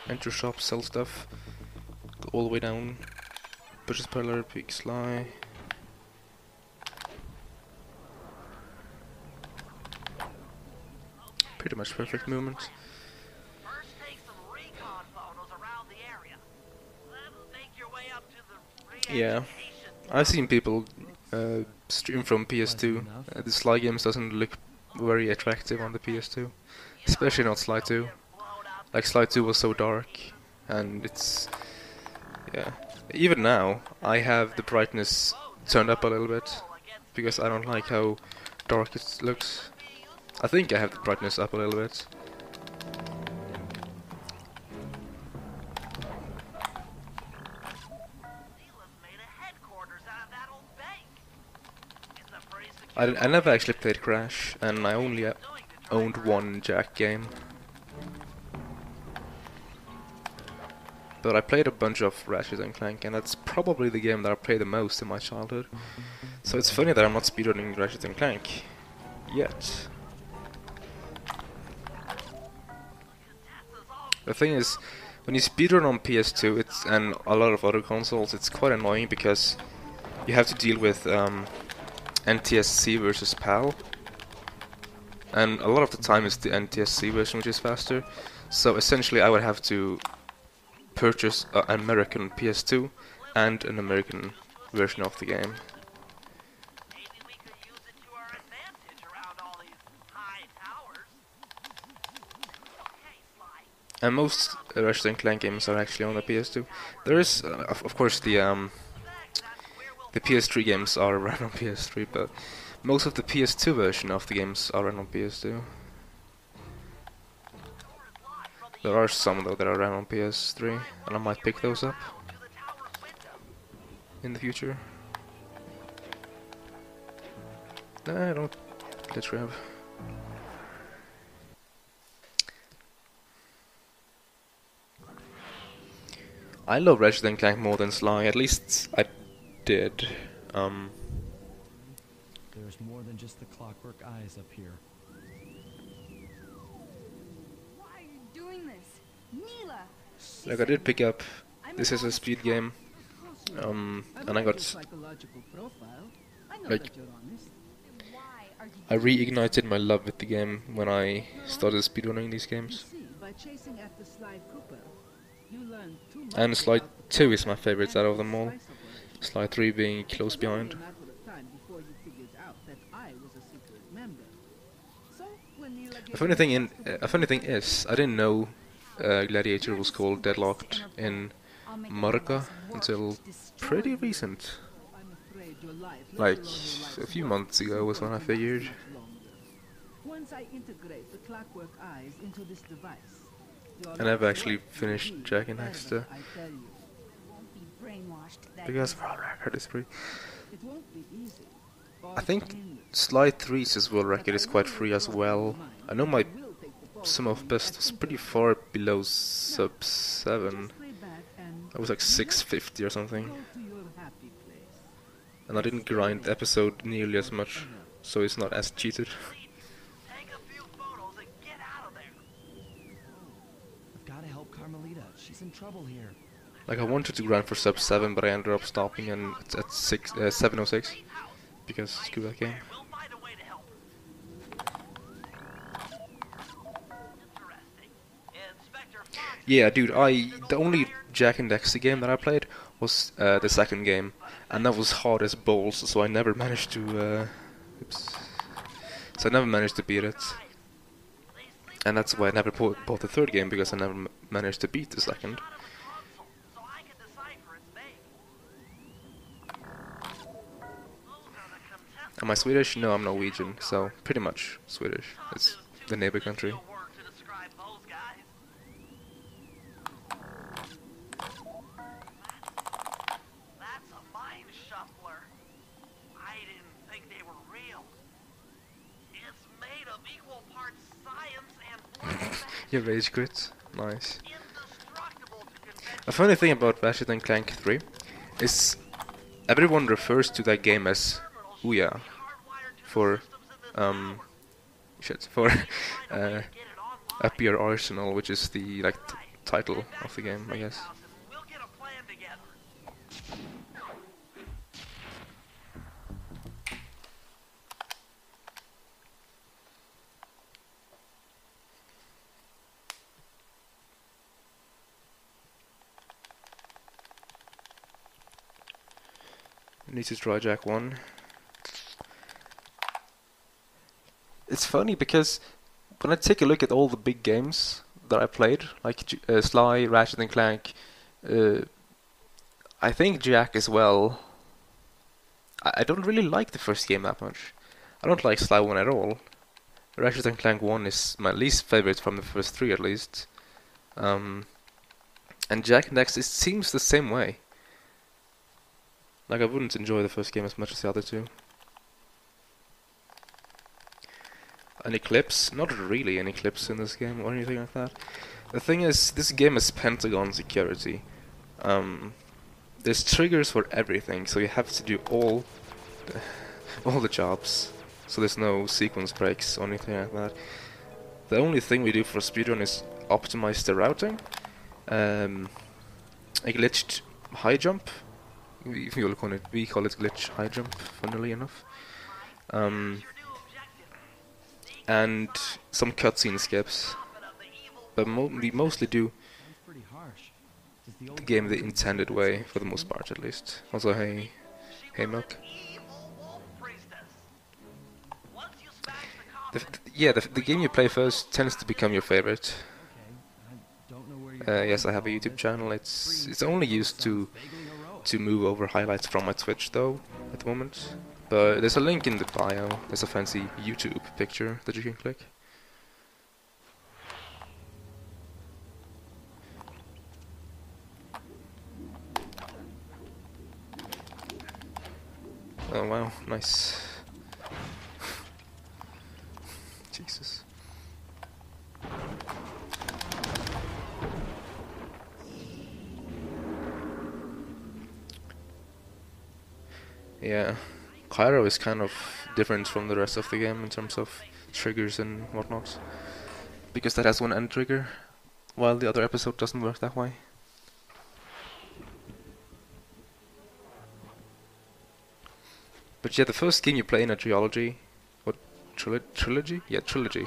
enter shop, sell stuff, go all the way down, purchase parlor, pick Sly. Pretty much perfect movement. Yeah, I've seen people stream from PS2. The Sly games doesn't look very attractive on the PS2, especially not Sly 2. Like Sly 2 was so dark, and it's yeah. Even now, I have the brightness turned up a little bit because I don't like how dark it looks. I think I have the brightness up a little bit. I never actually played Crash, and I only owned one Jack game. But I played a bunch of Ratchet and Clank, and that's probably the game that I played the most in my childhood. So it's funny that I'm not speedrunning Ratchet and Clank yet. The thing is, when you speedrun on PS2 and a lot of other consoles, it's quite annoying because you have to deal with NTSC versus PAL, and a lot of the time it's the NTSC version which is faster. So essentially I would have to purchase an American PS2 and an American version of the game. And most Ratchet and Clank games are actually on the PS2. There is, of course, the PS3 games are run on PS3, but most of the PS2 version of the games are run on PS2. There are some though that are run on PS3, and I might pick those up in the future. Nah, I don't. Let's grab. I love Ratchet and Clank more than Sly. At least I did. There's more than just the clockwork eyes up here. Why are you doing this? Neela! Like I did pick up. This is a speed game. And I got like I reignited my love with the game when I started speedrunning these games. And Sly 2 is my favorite out of them all. Sly 3 being close behind. A funny thing is, I didn't know Gladiator was called Deadlocked in America until pretty recent. Like a few months ago was when I figured. I never actually finished Jack and Daxter because for our record it's pretty. I think Sly 3's world record is quite free as well. I know my sum of best was pretty far below sub 7. I was like 650 or something. And I didn't grind the episode nearly as much, so it's not as cheated. I've got to help Carmelita. She's in trouble here. Like I wanted to grind for sub 7, but I ended up stopping and it's at 706 because screw that game. Yeah, dude, the only Jack and Daxter game that I played was the second game, and that was hard as balls, so I never managed to so I never managed to beat it. And that's why I never bought the third game, because I never managed to beat the second. Am I Swedish? No, I'm Norwegian, so pretty much Swedish. It's the neighbor country. Your rage quit. Nice. A funny thing about Ratchet and Clank 3 is everyone refers to that game as Ouya for Up Your Arsenal, which is the title of the game, I guess. Need to try Jack 1. It's funny because when I take a look at all the big games that I played, like Sly, Ratchet and Clank, I think Jack as well. I don't really like the first game that much. I don't like Sly 1 at all. Ratchet and Clank 1 is my least favorite from the first 3 at least. And Jack and Dax, it seems the same way. Like I wouldn't enjoy the first game as much as the other two. Any clips? Not really any clips in this game or anything like that. The thing is, this game is Pentagon security. There's triggers for everything, so you have to do all the jobs. So there's no sequence breaks or anything like that. The only thing we do for speedrun is optimize the routing. A glitched high jump. We call it glitch high jump, funnily enough. And some cutscene skips. But we mostly do the game the intended way, for the most part at least. Also, hey Milk. The game you play first tends to become your favorite. Yes, I have a YouTube channel. It's only used to move over highlights from my Twitch though, at the moment. But there's a link in the bio. There's a fancy YouTube picture that you can click. Oh wow, nice. Jesus. Yeah, Cairo is kind of different from the rest of the game in terms of triggers and whatnot, because that has one end trigger, while the other episode doesn't work that way. But yeah, the first game you play in a trilogy, trilogy? Yeah, trilogy,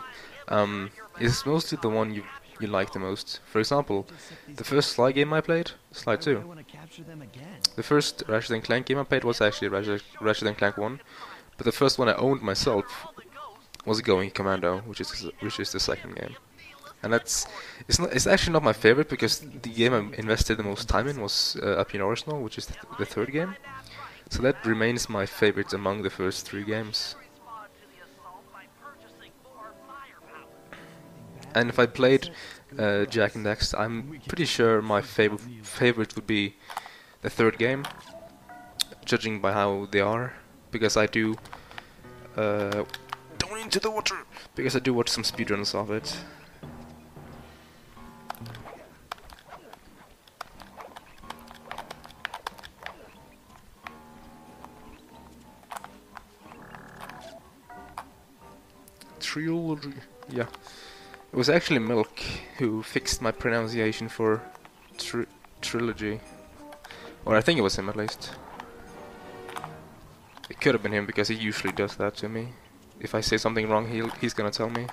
is mostly the one you like the most. For example, the first Sly game I played, Sly 2. The first Ratchet and Clank game I played was actually Ratchet and Clank 1, but the first one I owned myself was Going Commando, which is the second game. And it's actually not my favorite, because the game I invested the most time in was Up in Arsenal, which is the third game. So that remains my favorite among the first 3 games. And if I played Jak and Daxter, I'm pretty sure my favorite would be the third game, judging by how they are, because I do don't into the water, because I do watch some speedruns of it. Trilogy, yeah. It was actually Milk who fixed my pronunciation for trilogy. Or I think it was him at least. It could have been him, because he usually does that to me. If I say something wrong, he's gonna tell me.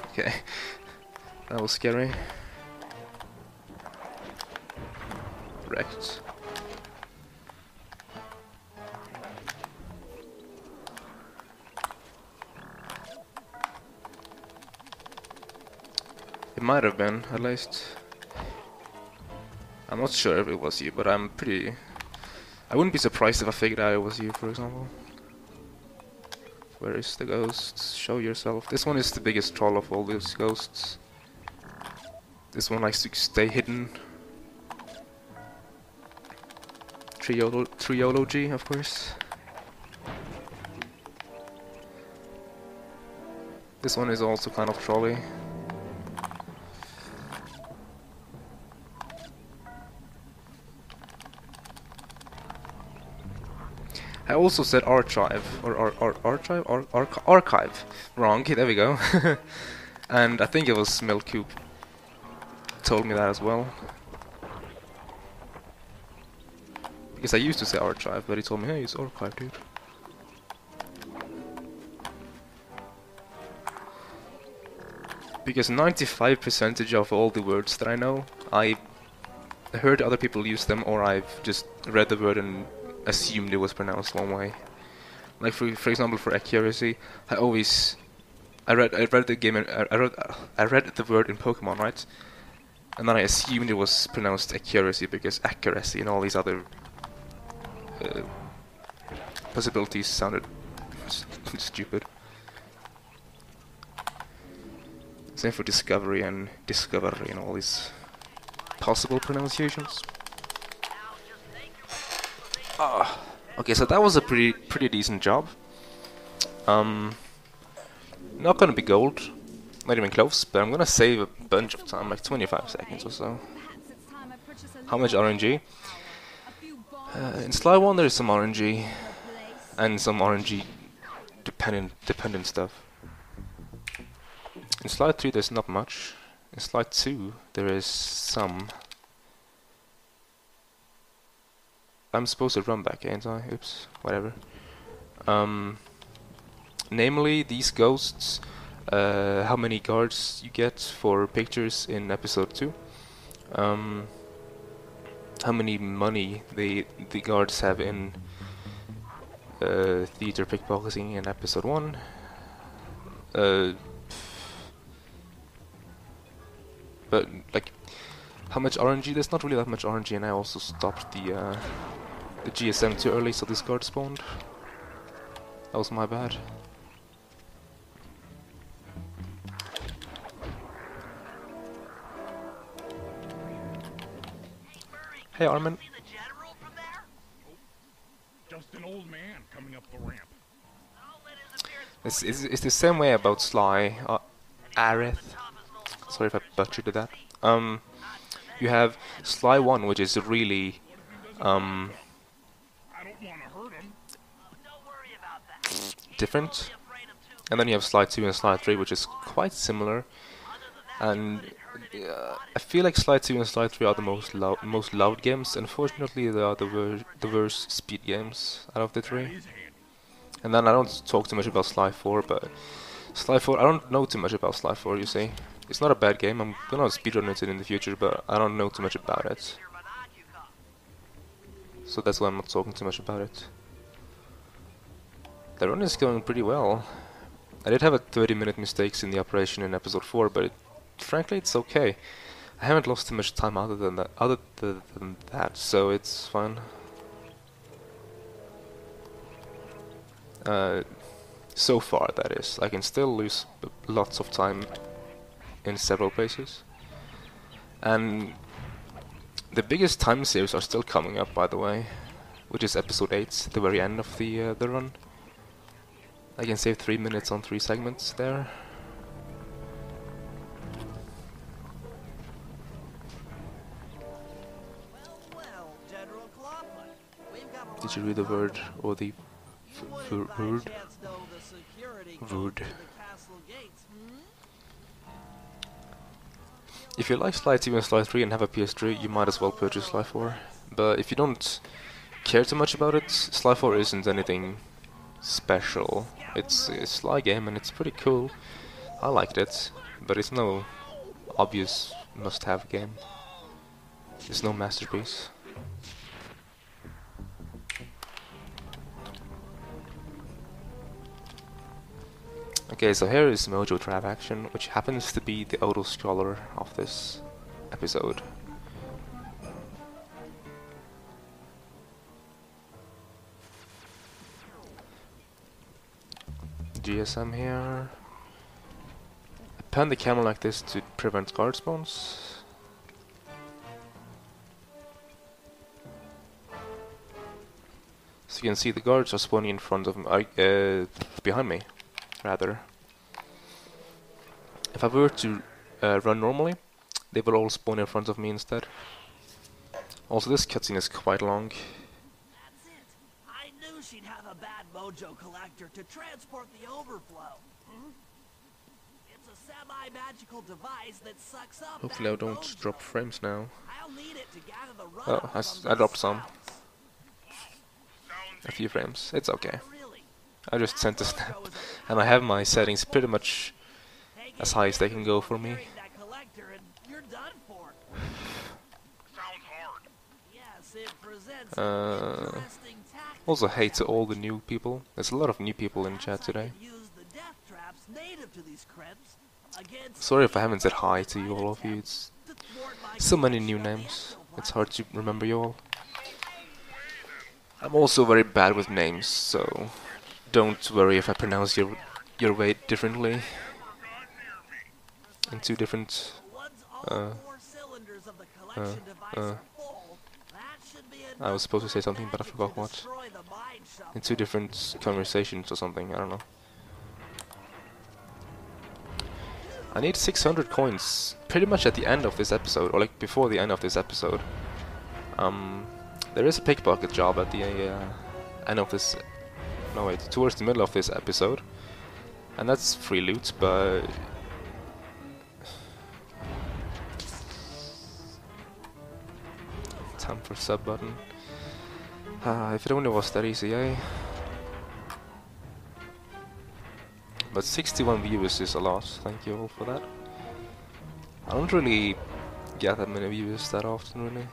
Okay, that was scary. Wrecked. It might have been, at least. I'm not sure if it was you, but I wouldn't be surprised if I figured out it was you, for example. Where is the ghost? Show yourself. This one is the biggest troll of all these ghosts. This one likes to stay hidden. Triology, of course. This one is also kind of trolly. I also said archive or archive wrong. There we go. And I think it was Milkcoop told me that as well. Because I used to say archive, but he told me, hey, it's archive, dude. Because 95% of all the words that I know, I heard other people use them, or I've just read the word and assumed it was pronounced one way. Like for example, for accuracy, I read the game and I read the word in Pokemon, right? And then I assumed it was pronounced accuracy because accuracy and all these other possibilities sounded stupid. Same for discovery and discovery and all these possible pronunciations. Okay, so that was a pretty decent job. Not gonna be gold, not even close, but I'm gonna save a bunch of time, like 25 seconds or so. How much RNG? In Sly 1 there's some RNG, and some RNG dependent stuff. In Sly 3 there's not much. In Sly 2 there is some. I'm supposed to run back, ain't I? Oops, whatever. Namely, these ghosts, how many guards you get for pictures in episode 2, how many money the guards have in theater pickpocketing in episode 1, but like how much RNG. There's not really that much RNG, and I also stopped the GSM too early, so this guard spawned. That was my bad. Hey Armin. Just an old man coming up the ramp. It's the same way about Sly, Aerith. Sorry if I butchered that. You have Sly 1, which is really, different. And then you have Sly 2 and Sly 3, which is quite similar. And I feel like Sly 2 and Sly 3 are the most loud games. Unfortunately, they are the worst speed games out of the three. And then I don't talk too much about Sly 4, but Sly 4, I don't know too much about Sly 4, you see. It's not a bad game, I'm gonna speedrun it in the future, but I don't know too much about it. So that's why I'm not talking too much about it. The run is going pretty well. I did have a 30-minute mistakes in the operation in episode 4, but frankly it's okay. I haven't lost too much time other than that, so it's fine. So far, that is. I can still lose lots of time in several places. And the biggest time saves are still coming up, by the way, which is episode 8, the very end of the run. I can save 3 minutes on 3 segments there. Did you read the word or the word? Word. If you like Sly 2 and Sly 3 and have a PS3, you might as well purchase Sly 4. But if you don't care too much about it, Sly 4 isn't anything special. It's a Sly game and it's pretty cool. I liked it, but it's no obvious must-have game. It's no masterpiece. Okay, so here is Mojo Trap Action, which happens to be the auto-scroller of this episode. GSM here. I pan the camera like this to prevent guard spawns. So you can see the guards are spawning in front of me, behind me, rather. If I were to run normally, they will all spawn in front of me instead. Also, this cutscene is quite long. That's it. I knew she'd have a bad mojo collector to transport the overflow. It's a semi-magical device that sucks up Hopefully I bad don't mojo. drop frames now. I'll need it to gather the Oh, runoff from I these dropped some. spouts. A few frames. It's okay. Really, I just sent a that snap. mojo is a And I have my settings pretty much Take as it high as they easy can go while for me. carrying that collector and you're done for. Sounds hard. Yes, it presents Uh, an interesting tactic. Also hate to all the new people. There's a lot of new people in chat Perhaps I today. could use the death traps native to these crypts against Sorry if I haven't said hi to you, all of you. It's to thwart my so many new collection of names. ectoplasm. It's hard to remember you all. I'm also very bad with names, so don't worry if I pronounce your way differently in two different. Once all four cylinders of the collection device are full, that should be I was supposed to say something, but I enough forgot magic to what. destroy the mine shuffle. In two different conversations or something. I don't know. I need 600 coins pretty much at the end of this episode, or like before the end of this episode. There is a pickpocket job at the end of this. No wait, towards the middle of this episode, and that's free loot. But time for sub button. If it only was that easy, eh? But 61 views is a lot. Thank you all for that. I don't really get that many views that often, really.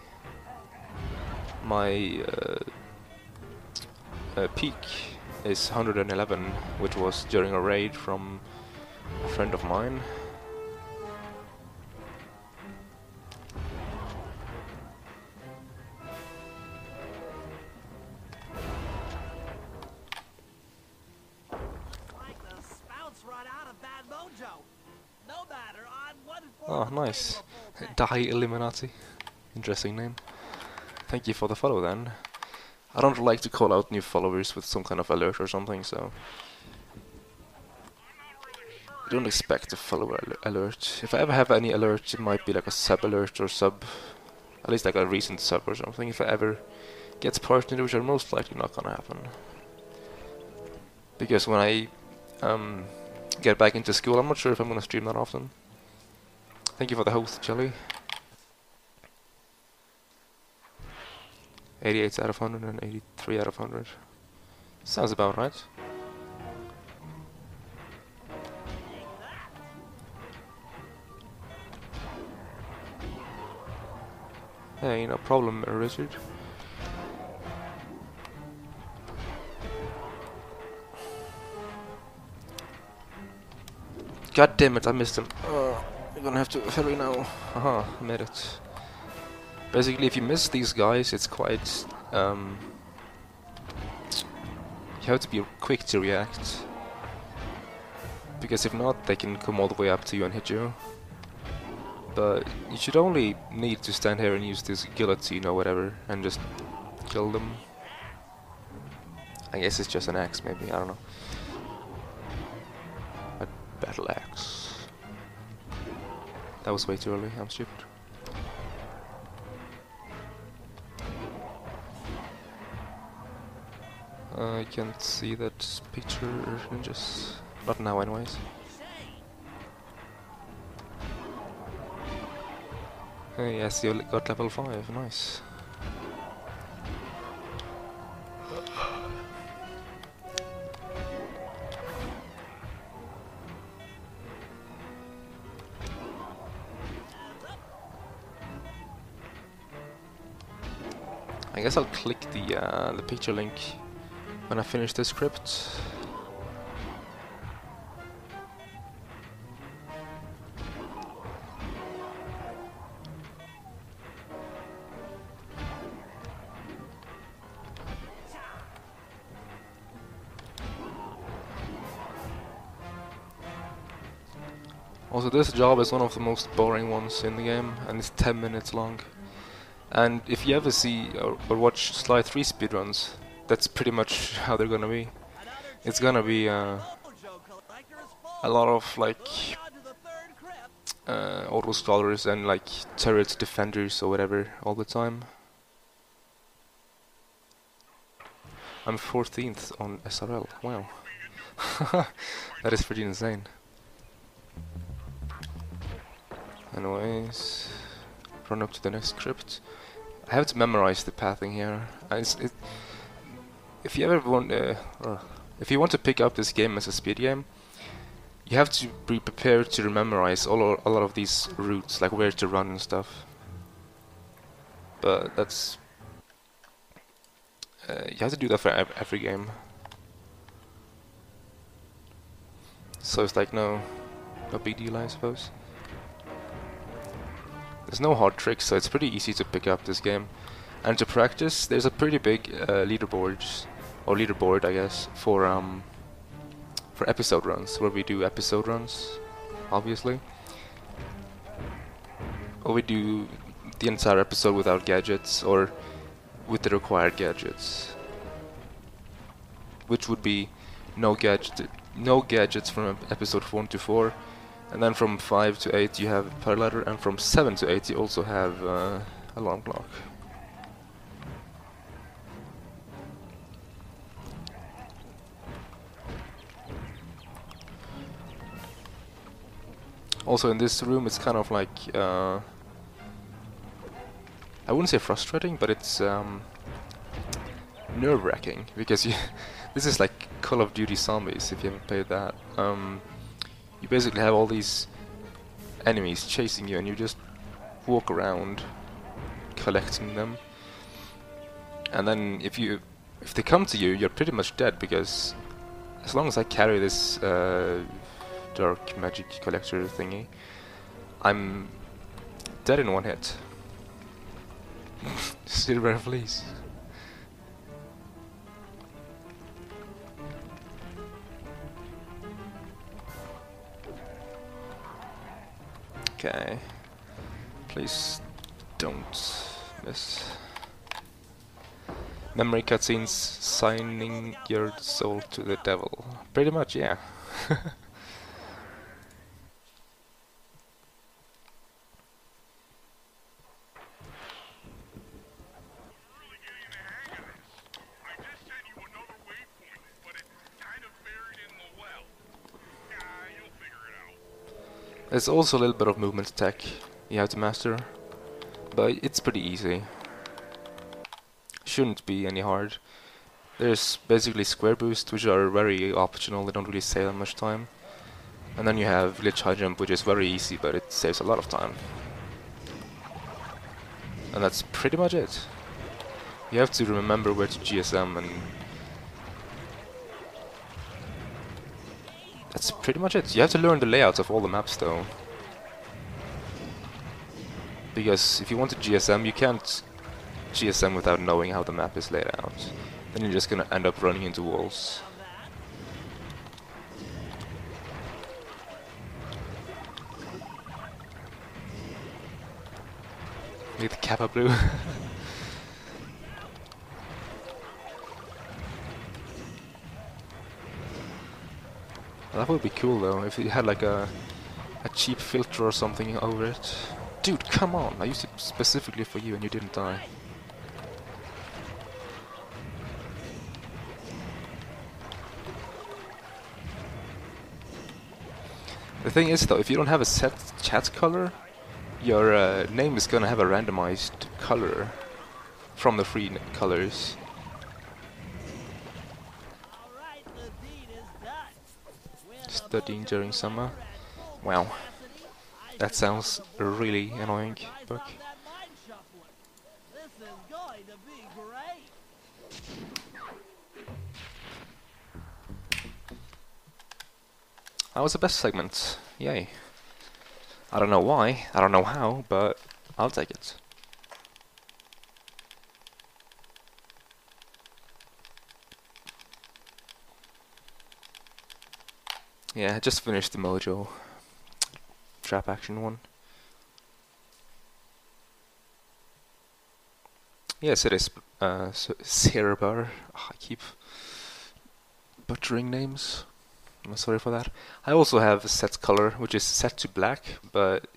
My peak is 111, which was during a raid from a friend of mine. Like the spouts run out of bad mojo. No matter on what Oh, form nice. of the full tank. Die Illuminati. Interesting name. Thank you for the follow then. I don't like to call out new followers with some kind of alert or something, so don't expect a follower alert. If I ever have any alert, it might be like a sub alert or sub, at least like a recent sub or something. If I ever get partnered, which are most likely not gonna happen, because when I get back into school, I'm not sure if I'm gonna stream that often. Thank you for the host, Jelly. 88 out of 100 and 83 out of 100. Sounds about right. Hey, no problem, Richard. God damn it, I missed him. You're gonna have to hurry now. Haha, I made it. Basically, if you miss these guys, it's quite... you have to be quick to react. Because if not, they can come all the way up to you and hit you. But you should only need to stand here and use this guillotine or whatever and just kill them. I guess it's just an axe, maybe, I don't know. A battle axe. That was way too early, I'm stupid. I can't see that picture, ninjas. Not now, anyways. Hey, yes, you got level 5, nice. I guess I'll click the picture link when I finish the script. Also, this job is one of the most boring ones in the game, and it's 10 minutes long. And if you ever see or watch Sly 3 speedruns, that's pretty much how they're gonna be. It's gonna be a lot of like auto scholars and like turret defenders or whatever all the time. I'm 14th on SRL. Wow. That is pretty insane. Anyways, run up to the next crypt. I have to memorize the pathing here. If you ever want, if you want to pick up this game as a speed game, you have to be prepared to memorize a lot of these routes, like where to run and stuff. But that's you have to do that for every game. So it's like no big deal, I suppose. There's no hard tricks, so it's pretty easy to pick up this game. And to practice, there's a pretty big leaderboard, I guess, for episode runs, where we do episode runs, obviously. Or we do the entire episode without gadgets, or with the required gadgets, which would be no gadgets from episode 1 to 4, and then from 5 to 8 you have paraladder, and from 7 to 8 you also have alarm clock. Also in this room it's kind of like I wouldn't say frustrating, but it's nerve-wracking, because this is like Call of Duty Zombies, if you haven't played that. You basically have all these enemies chasing you, and you just walk around collecting them. And then if they come to you, you're pretty much dead, because as long as I carry this dark magic collector thingy, I'm dead in one hit. Silver fleece. Okay. Please don't miss. Memory cutscenes signing your soul to the devil. Pretty much, yeah. There's also a little bit of movement tech you have to master, but it's pretty easy. Shouldn't be any hard. There's basically square boost, which are very optional, they don't really save that much time. And then you have glitch high jump, which is very easy, but it saves a lot of time. And that's pretty much it. You have to remember where to GSM, and that's pretty much it. You have to learn the layouts of all the maps though. Because if you want to GSM, you can't GSM without knowing how the map is laid out. Then you're just gonna end up running into walls. With Kappa Blue. That would be cool though, if you had like a cheap filter or something over it. Dude, come on! I used it specifically for you and you didn't die. The thing is though, if you don't have a set chat color, your name is gonna have a randomized color from the free colors. Studying during summer. Wow. That sounds really annoying, Buck. That was the best segment. Yay. I don't know why, I don't know how, but I'll take it. Yeah, I just finished the Mojo trap action one. Yes, it is Cerebar. Oh, I keep butchering names. I'm sorry for that. I also have a set color, which is set to black, but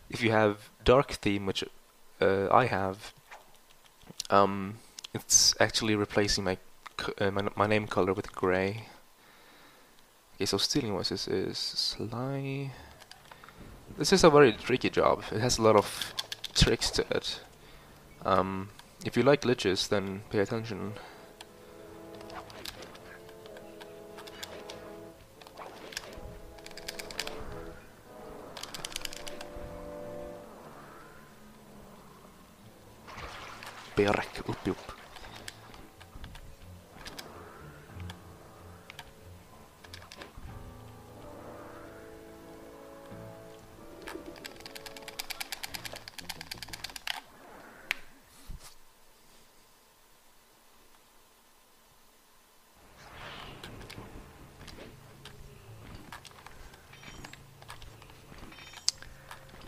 if you have dark theme, which I have, it's actually replacing my name color with gray. Okay, so stealing voices is Sly. This is a very tricky job. It has a lot of tricks to it. If you like glitches, then pay attention. Perk, upp, upp.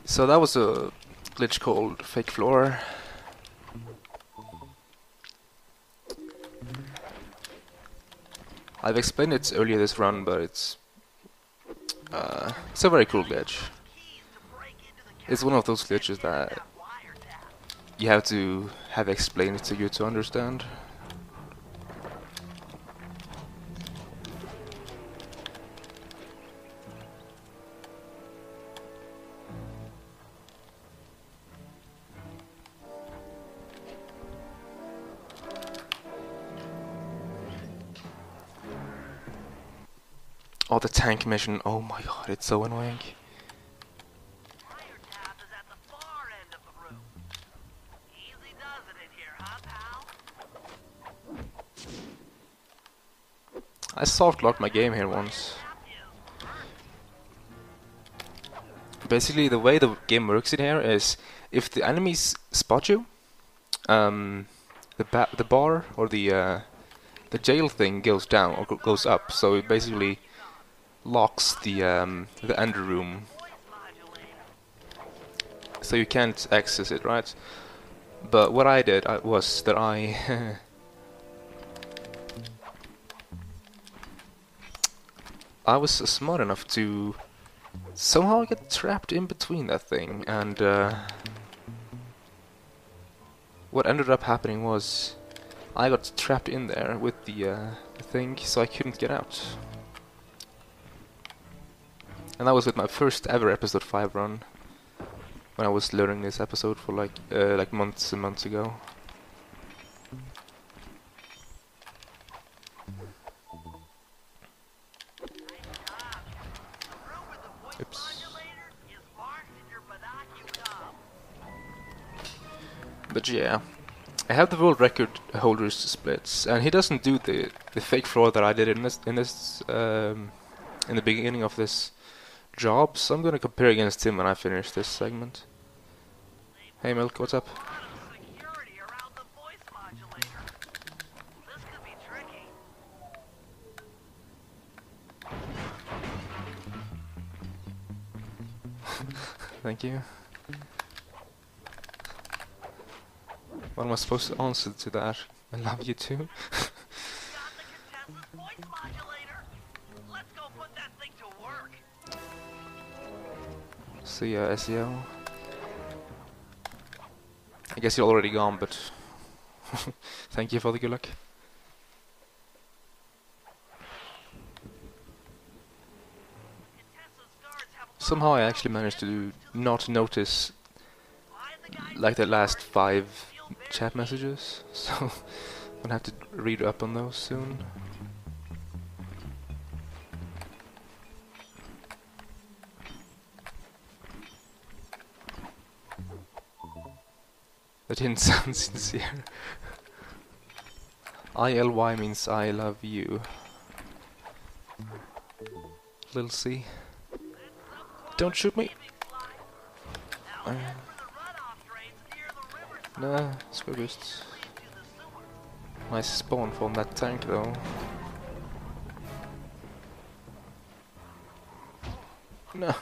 So that was a glitch called fake floor. I've explained it earlier this run, but it's a very cool glitch. It's one of those glitches that you have to have explained it to you to understand. Oh, the tank mission. Oh my god, it's so annoying. Wiretap is at the far end of the room. Easy does it in here, huh, pal? I soft locked my game here once. Basically, the way the game works in here is if the enemies spot you, the bar or the jail thing goes down or goes up. So it basically locks the ender room, so you can't access it, right? But what I did was that I I was smart enough to somehow get trapped in between that thing, and what ended up happening was I got trapped in there with the thing, so I couldn't get out. And that was with my first ever episode 5 run, when I was learning this episode for like months and months ago. Oops. But yeah, I have the world record holder's splits, and he doesn't do the fake floor that I did in the beginning of this job, so I'm gonna compare against him when I finish this segment. Hey Milk, what's up? Security around the voice modulator. This could be tricky. Thank you. What am I supposed to answer to that? I love you too. Got the contestant's voice modulator. Let's go put that thing to work. See ya, SEO. I guess you're already gone, but thank you for the good luck. Somehow I actually managed to not notice like the last 5 chat messages, so I'm gonna have to read up on those soon. That didn't sound sincere. ILY means I love you. Lil C. Don't shoot me. Nah, Squibist. Nice spawn from that tank though. No.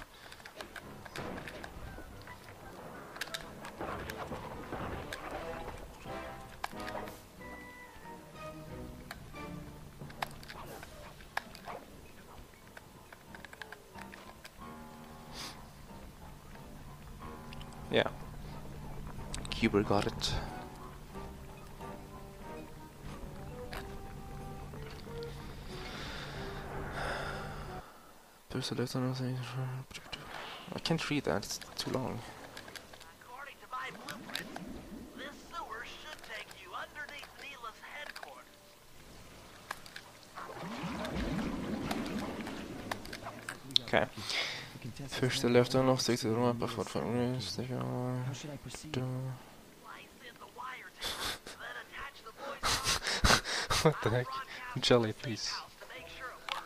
Yeah. Cuber got it. There's a letter on thing. I can't read that, it's too long. According to my blueprint, this sewer should take you underneath Neela's headquarters. Okay. The contestants First the know left the unlock, rules. take to the right, but for stick How should I proceed? Slice in the wire tape, then attach the voice. What the heck? Jelly, please. To make sure it works.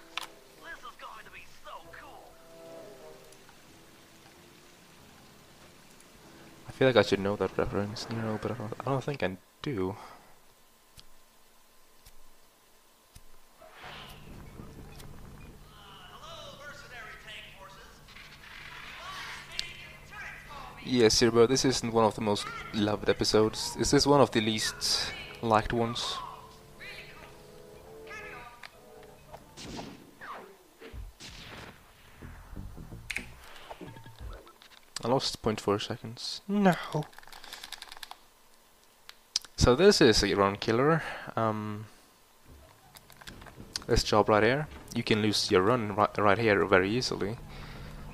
This is going to be so cool. I feel like I should know that reference, you know, but I don't think I do. Hello, mercenary tank forces. Yes, here, but this isn't one of the most loved episodes. This is one of the least liked ones. I lost 0.4 seconds. No. So this is a run killer. This job right here. You can lose your run right here very easily.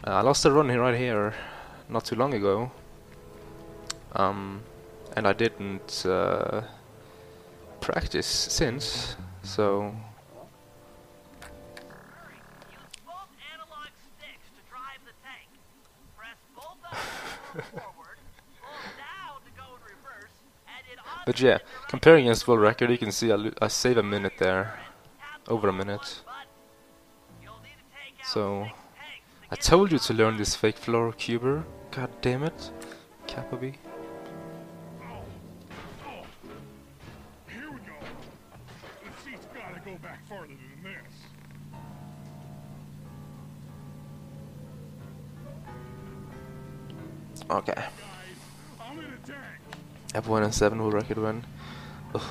I lost a run here right here not too long ago. And I didn't practice since, so Use both analog sticks to drive the tank. Press both buttons to go forward, hold down to go in reverse, and in but yeah, comparing against world record, you can see I save a minute there, over a minute. So I told you to learn this fake floor cuber. God damn it, Capaby. Here we go. The seat's gotta go back farther than this. Okay, Guys, I'm in a tank. F1 and 7 world record win. Ugh.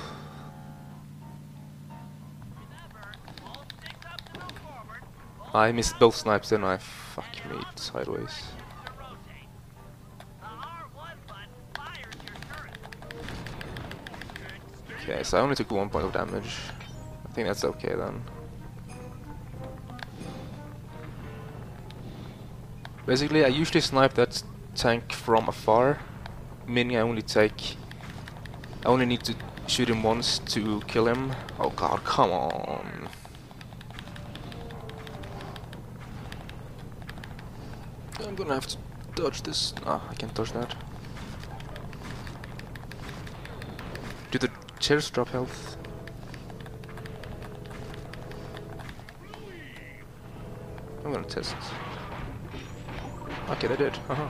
I missed both snipes and I fuck me sideways. Okay, so I only took 1 point of damage. I think that's okay then. Basically, I usually snipe that tank from afar, meaning I only need to shoot him once to kill him. Oh god, come on. I'm gonna have to dodge this. Ah, I can't dodge that. Do the chairs drop health? I'm gonna test. Okay, they did. Haha.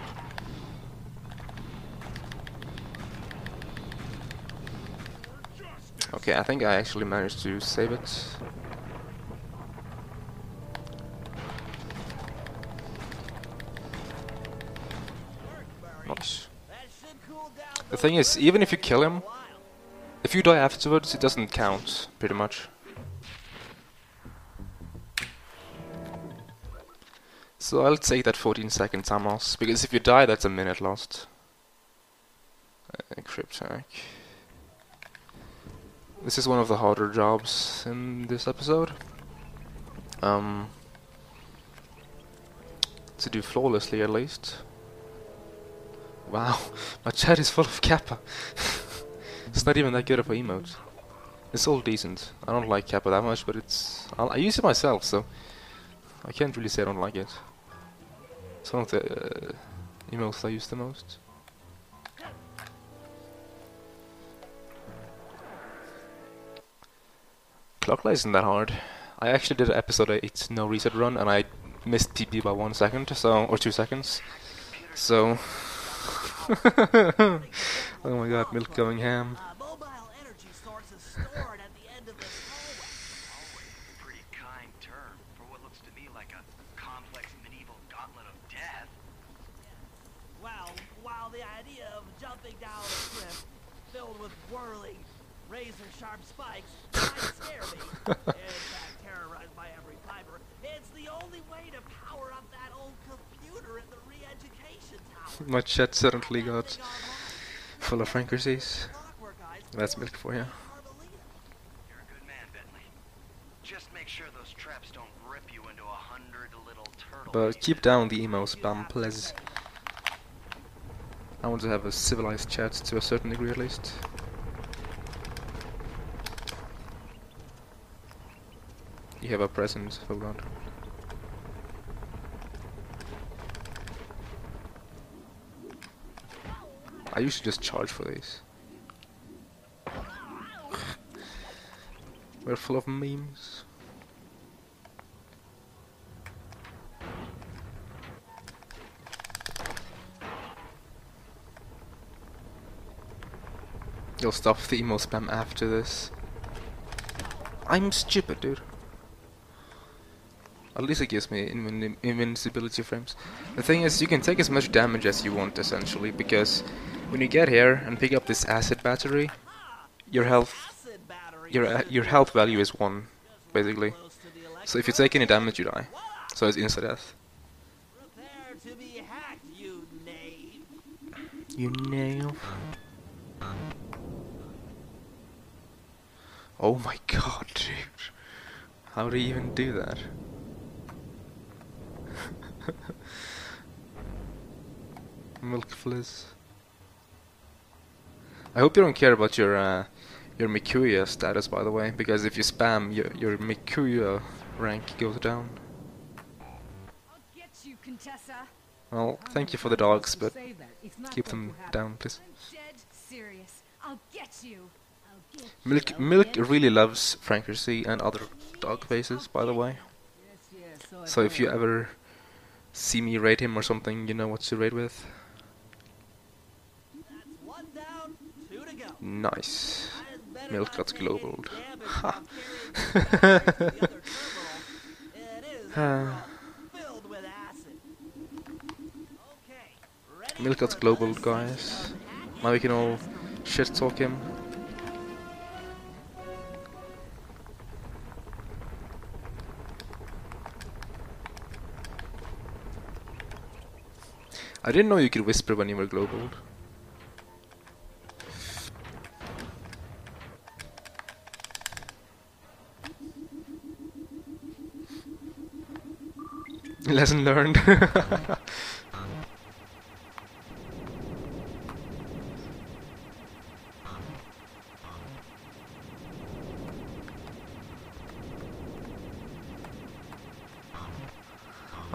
Okay, I think I actually managed to save it. Nice. The thing is, even if you kill him, if you die afterwards, it doesn't count, pretty much. So I'll take that 14-second time loss, because if you die, that's a minute lost. Crypt hack. This is one of the harder jobs in this episode. To do flawlessly, at least. Wow, my chat is full of Kappa. It's not even that good of an emote. It's all decent. I don't like Kappa that much, but I use it myself, so I can't really say I don't like it. It's one of the emotes I use the most. Clocklight isn't that hard. I actually did an episode 8 no reset run, and I missed PP by 1 second, so or 2 seconds. So. Oh my god, milk going ham. Mobile energy source is stored at the end of this hallway. Hallway is a pretty kind term for what looks to me like a complex medieval gauntlet of death. Well, while the idea of jumping down a cliff filled with whirling, razor-sharp spikes might scare me, in fact terrorized by every fiber, it's the only way to power up that old computer in the re-education tower. My chat suddenly got full of frankersies. Clockwork eyes That's milk for you. Carmelita. You're a good man, Bentley. Just make sure those traps don't rip you into 100 little But keep down the emo spam, please. I want to have a civilized chat to a certain degree at least. You have a present, hold on. I usually just charge for these. We're full of memes. You'll stop the emo spam after this. I'm stupid, dude. At least it gives me invincibility frames. The thing is, you can take as much damage as you want, essentially, because when you get here and pick up this acid battery, your health, your health value is 1, basically. So if you take any damage, you die. So it's insta death. Prepare to be hacked, you knave. You knave. Oh my god, dude. How do you even do that? Milk fizz. I hope you don't care about your Mikuya status, by the way, because if you spam, your Mikuya rank goes down. I'll get you, Contessa. Well, thank you for the dogs, but keep them down, please. I'm dead serious. I'll get you. I'll get Milk really loves Frankersy and other dog faces, by the way. So if you ever see me raid him or something, you know what to raid with. That's 1 down, 2 to go. Nice. I'd better Milk not got take any globaled. damage Ha. from carrying the other terminal. It is, after all, filled with acid. Okay, ready Milk got for globaled, another session guys. of hacking Now we can all mastery. shit talk him. I didn't know you could whisper when you were globaled. Lesson learned.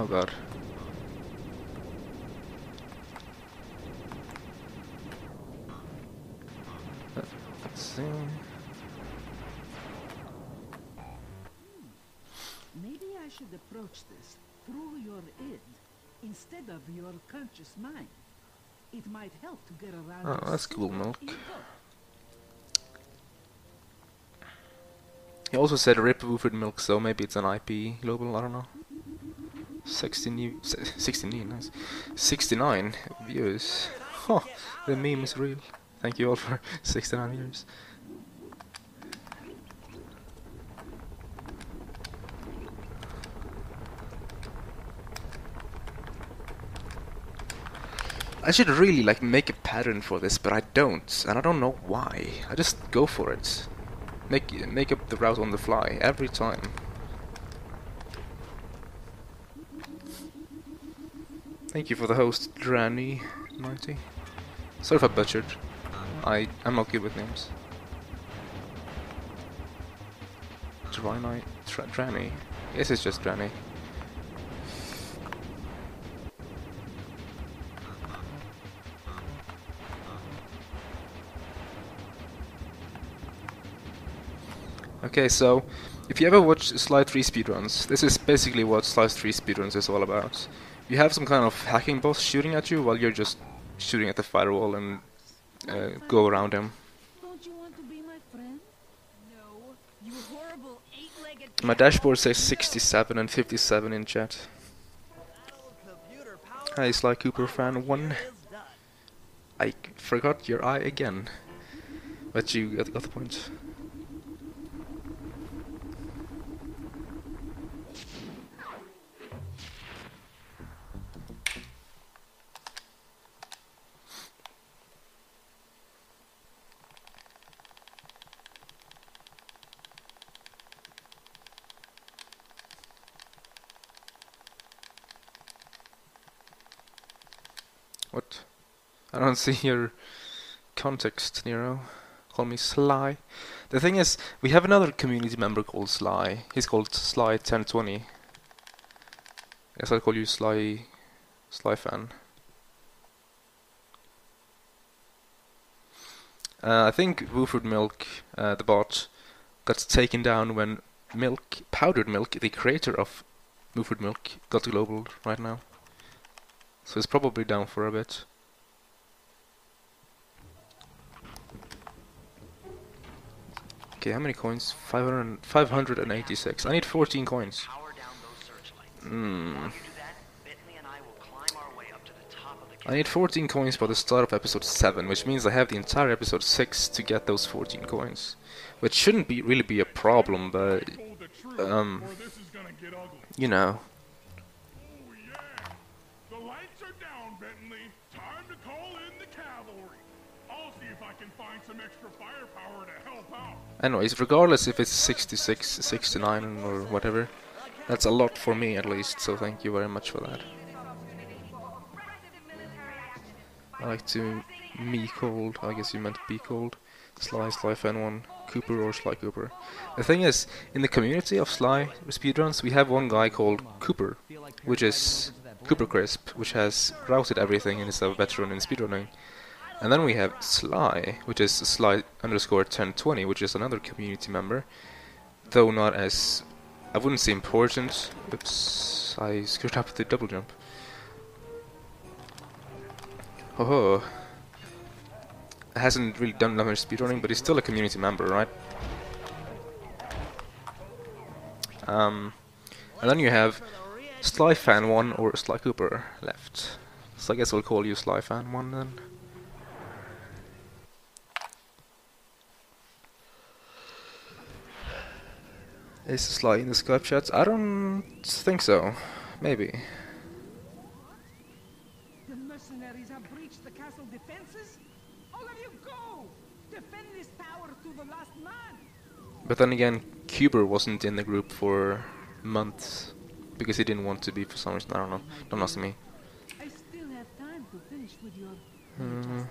Oh god. Let's see. Maybe I should approach this through your id instead of your conscious mind. It might help to get around Oh, your that's cool, simple Milk. ego. He also said rip Wooford Milk, so maybe it's an IP global, I don't know. 69, nice. 69 views. Huh, the meme is real. Thank you all for 69 views. I should really like make a pattern for this, but I don't, and I don't know why. I just go for it. Make up the route on the fly every time. Thank you for the host, Dranny90. Sorry if I butchered. I'm not good with names. Dranny. Yes, it's just Dranny. Okay, so if you ever watch Slide 3 speedruns, this is basically what Slide 3 speedruns is all about. You have some kind of hacking boss shooting at you while you're just shooting at the firewall and go around him. Don't you want to be my friend? No, you horrible eight-legged. My dashboard says 67 and 57 in chat. Hi, Sly Cooper fan 1. I forgot your eye again. But you got the point. What? I don't see your context, Nero. Call me Sly. The thing is, we have another community member called Sly. He's called Sly1020. Guess I'll call you Sly fan. I think Wooford Milk, the bot, got taken down when Powdered Milk, the creator of Wooford Milk, got global right now. So it's probably down for a bit. Okay, how many coins? 586. I need 14 coins. Power down those searchlights. Hmm. While you do that, Bentley and I will climb our way up to the top of the I need 14 coins by the start of episode 7, which means I have the entire episode 6 to get those 14 coins. Which shouldn't really be a problem, but Told the truth, or this is gonna get ugly. you know. Oh yeah! The lights are down, Bentley. Time to call in the cavalry. I'll see if I can find some extra firepower to help out. Anyways, regardless if it's 66, 69 or whatever, that's a lot for me at least, so thank you very much for that. I like to me cold, I guess you meant be cold. Sly Fan 1, Cooper or Sly Cooper. The thing is, in the community of Sly speedruns, we have one guy called Cooper, which is Cooper Crisp, which has routed everything and is a veteran in speedrunning. And then we have Sly, which is Sly_1020, which is another community member, though not as, I wouldn't say important. Oops, I screwed up the double jump. Oh, hasn't really done that much speedrunning, but he's still a community member, right? And then you have Sly Fan 1 or Sly Cooper left. So I guess I'll call you Sly Fan 1 then. Is Sly in the Skype chat? I don't think so. Maybe. The mercenaries have breached the castle defenses? All of you go! Defend this tower to the last man! But then again, Cuber wasn't in the group for months because he didn't want to be for some reason. I don't know. Don't ask me. I still have time to finish with your... I'm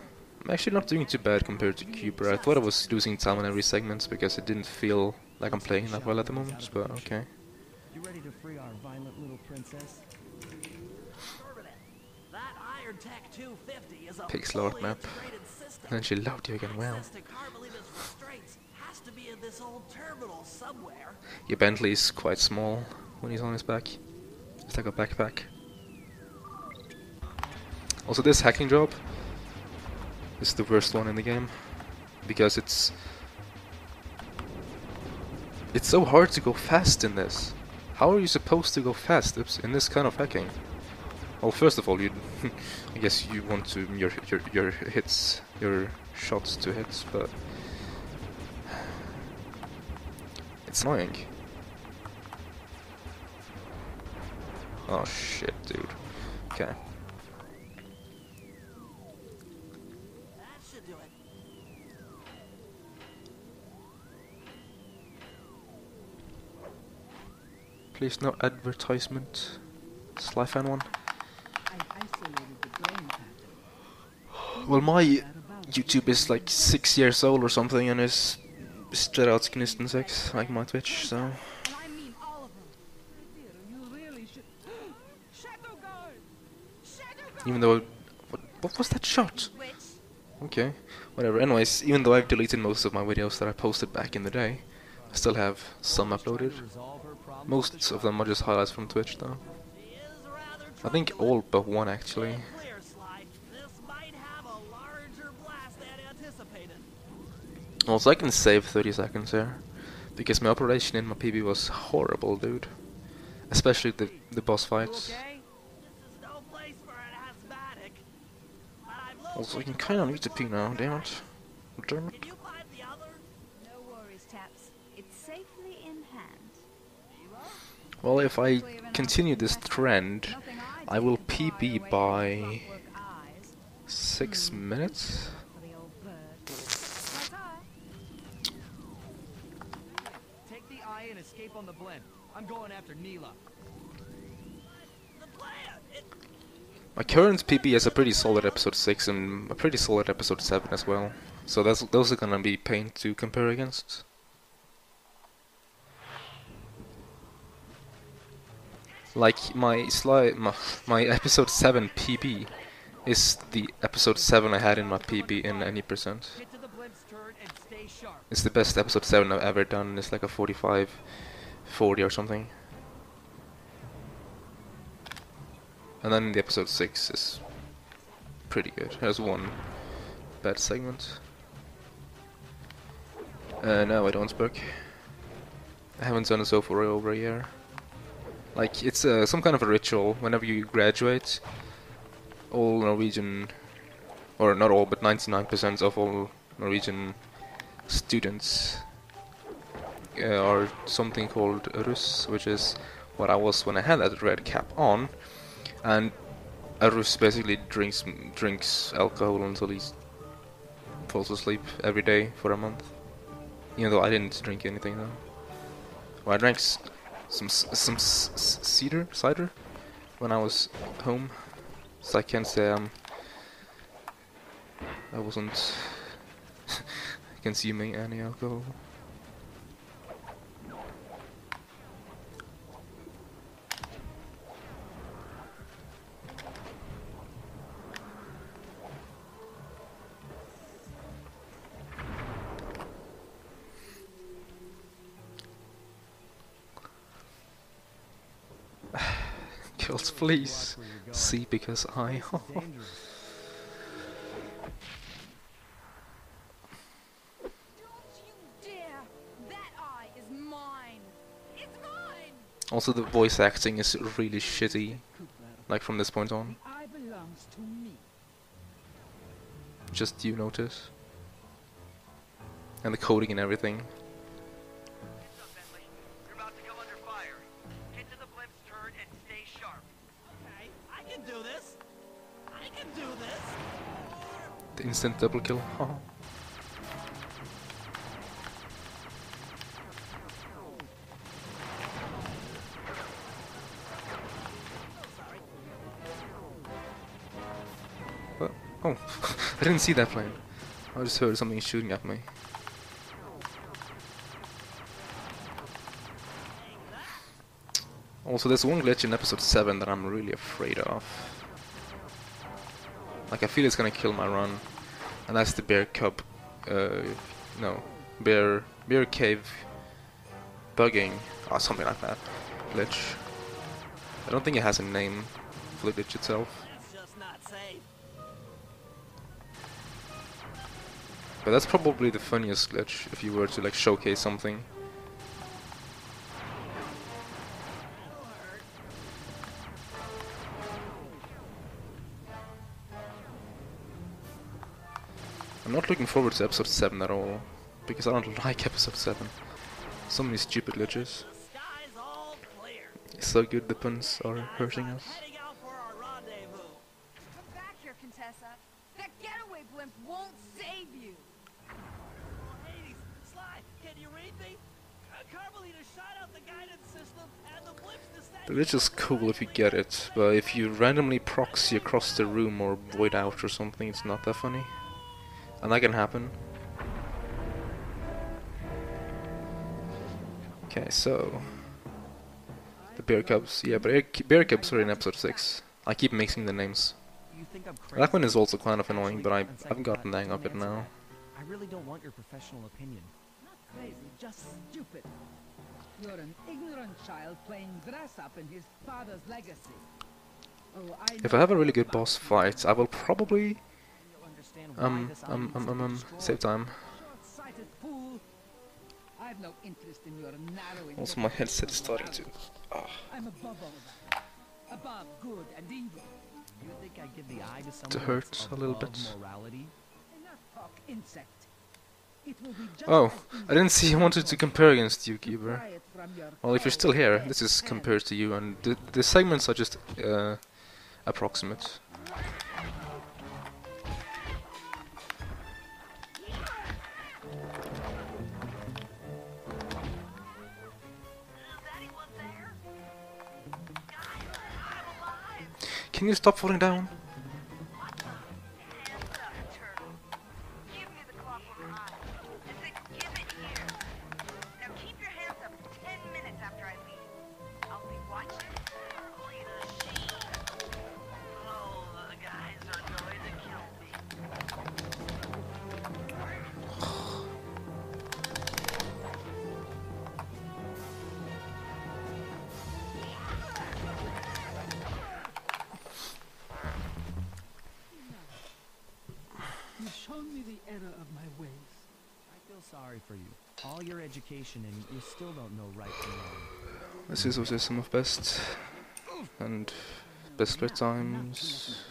actually not doing too bad compared to Cuber. I thought I was losing time on every segment because it didn't feel like I'm playing that well at the moment, but okay. You ready to free our violent little princess? That Iron Tech 250 is a Pixel art fully map. integrated system. And then she loved you again, well. Access to Carmelita's restraints has to be in this old terminal somewhere. Your Bentley's quite small when he's on his back. It's like a backpack. Also, this hacking job is the worst one in the game because it's so hard to go fast in this. How are you supposed to go fast in this kind of hacking? Well, first of all, you I guess you want to your hits, your shots to hit, but it's annoying. Oh shit, dude. Okay. That should do it. Please no advertisement. Sly Fan 1. I isolated the brain pattern. Well, my YouTube is like 6 years old or something and is straight out Gnisten 6, like my Twitch, so... And I mean all of them. Dear, you really should... Shadow Guard! Shadow Guard! Even though... What was that shot? Which? Okay, whatever. Anyways, even though I've deleted most of my videos that I posted back in the day, I still have some uploaded. Resolve her problem Most of them are just highlights from Twitch, though. She is rather I think all but one, actually. clear, Sly. This might have a larger blast than anticipated. Also, I can save 30 seconds here, because my operation in my PB was horrible, dude. Especially the boss fights. Okay? This is no place for an asthmatic. But I've Also, I can located kinda the need to pee now, damn it. Damn it. Can you find the other? No worries, Taps. It's safely in hand. Well, if I continue this trend, I will PB by 6 minutes. For the old bird. Ta-ta. Take the eye and escape on the blend. I'm going after Neela. The plan! My current PB has a pretty solid episode 6 and a pretty solid episode 7 as well. So those are gonna be pain to compare against. Like my episode 7 PB is the episode 7 I had in my PB in any percent. Get to the blimp's turn and stay sharp. It's the best episode 7 I've ever done. It's like a 45, 40 or something. And then the episode 6 is pretty good. There's one bad segment. No, I don't book. I haven't done it so for over a year. Like, it's some kind of a ritual. Whenever you graduate, all Norwegian, or not all, but 99% of all Norwegian students are something called Russ, which is what I was when I had that red cap on. And a Russ basically drinks alcohol until he falls asleep every day for a month. Even though I didn't drink anything though. Well, I drank some cider when I was home, so I can't say I wasn't consuming any alcohol. Girls, please see, because I. Don't you dare! That eye is mine! It's mine! Also, the voice acting is really shitty, like from this point on. The eye belongs to me. Just you notice. And the coding and everything. Heads up, Bentley. You're about to come under fire. Get to the blimp's turn and stay sharp. Okay, I can do this. I can do this. The instant double kill. Sorry. What? Oh, I didn't see that plane. I just heard something shooting at me. Also, there's one glitch in episode 7 that I'm really afraid of. Like, I feel it's gonna kill my run. And that's the bear cub... no. Bear cave... bugging, or something like that. Glitch. I don't think it has a name for the glitch itself. That's just not safe. But that's probably the funniest glitch, if you were to, like, showcase something. That'll hurt. I'm not looking forward to episode 7 at all, because I don't like episode 7. So many stupid glitches. The sky's all clear. It's so good the puns are hurting I'm us. heading out for our rendezvous. Come back here, Contessa. That getaway blimp won't save you! Hades, Sly, can you read me? Carmelita shot out the guidance system and the blimp's descending. The glitch is cool if you get it, but if you randomly proxy across the room or void out or something, it's not that funny. And that can happen. Okay, so... the bear cubs. Yeah, but bear cubs are in episode 6. I keep mixing the names. You think I'm crazy? That one is also kind of annoying, but Actually, I've gotten the hang of it don't answer now. that. I really don't want your professional opinion. Not crazy, just stupid. You're an ignorant child playing dress up in his father's legacy. Oh, If I have a really good boss fight, I will probably You'll understand why this island needs to be destroyed. save time. Short-sighted fool. I've no interest in your narrow Also, my headset is starting to. I'm above all that. Above good and evil. You think I give the eye to someone hurt that's a little above bit. morality? Enough talk, insect. It will be just Oh, as easy I didn't see I wanted to compare against you, to Keeper. pry it from your Well, if you're still here, this is hand. compared to you, and the segments are just approximate. Can you stop falling down? Hands up, turtle. Give me the clockwork eye. I said give it here. Now keep your hands up 10 minutes after I leave. I'll be watching. Lena Sheen. Oh, the guys are going to kill me. You've shown me the error of my ways. I feel sorry for you. All your education and you still don't know right from wrong. This is also some of best and best split times.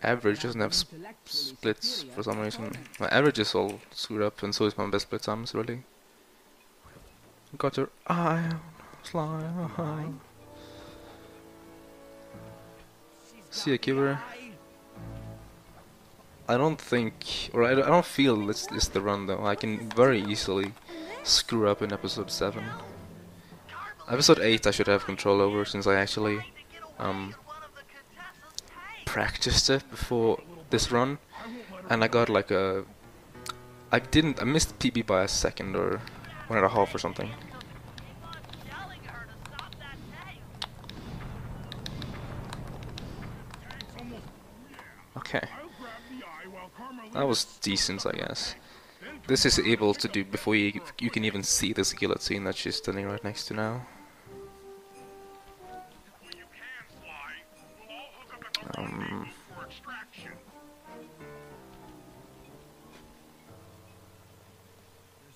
Average doesn't have splits for some reason. My average is all screwed up, and so is my best split times, really. Got your eye on slime. See a keeper. I don't think, or I don't feel this is the run though. I can very easily screw up in episode 7. Episode 8 I should have control over, since I actually practiced it before this run, and I got like a, I missed PB by a second or 1.5 or something. Okay. That was decent, I guess. This is able to do before you can even see this guillotine that she's standing right next to now. There's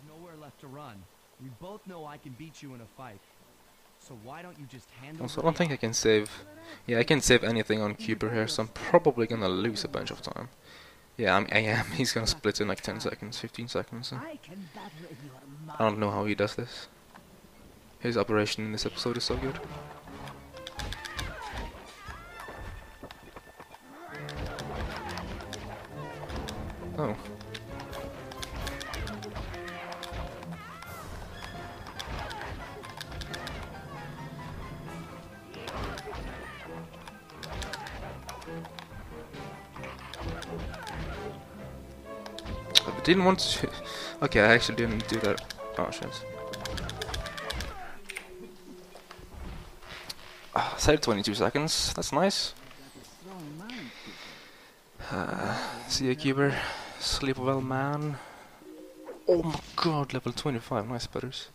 nowhere left to run. We both know I can beat you in a fight. So why don't you just handle Also, I don't think I can save. Yeah, I can't save anything on Cuber here, so I'm probably gonna lose a bunch of time. Yeah, I am. He's gonna split in like 10 seconds, 15 seconds. So. I can battle in your mind. I don't know how he does this. His operation in this episode is so good. Oh. I didn't want to. Okay, I actually didn't do that. Oh shit. Saved 22 seconds. That's nice. See ya, Cuber. Sleep well, man. Oh my god, level 25. Nice butters.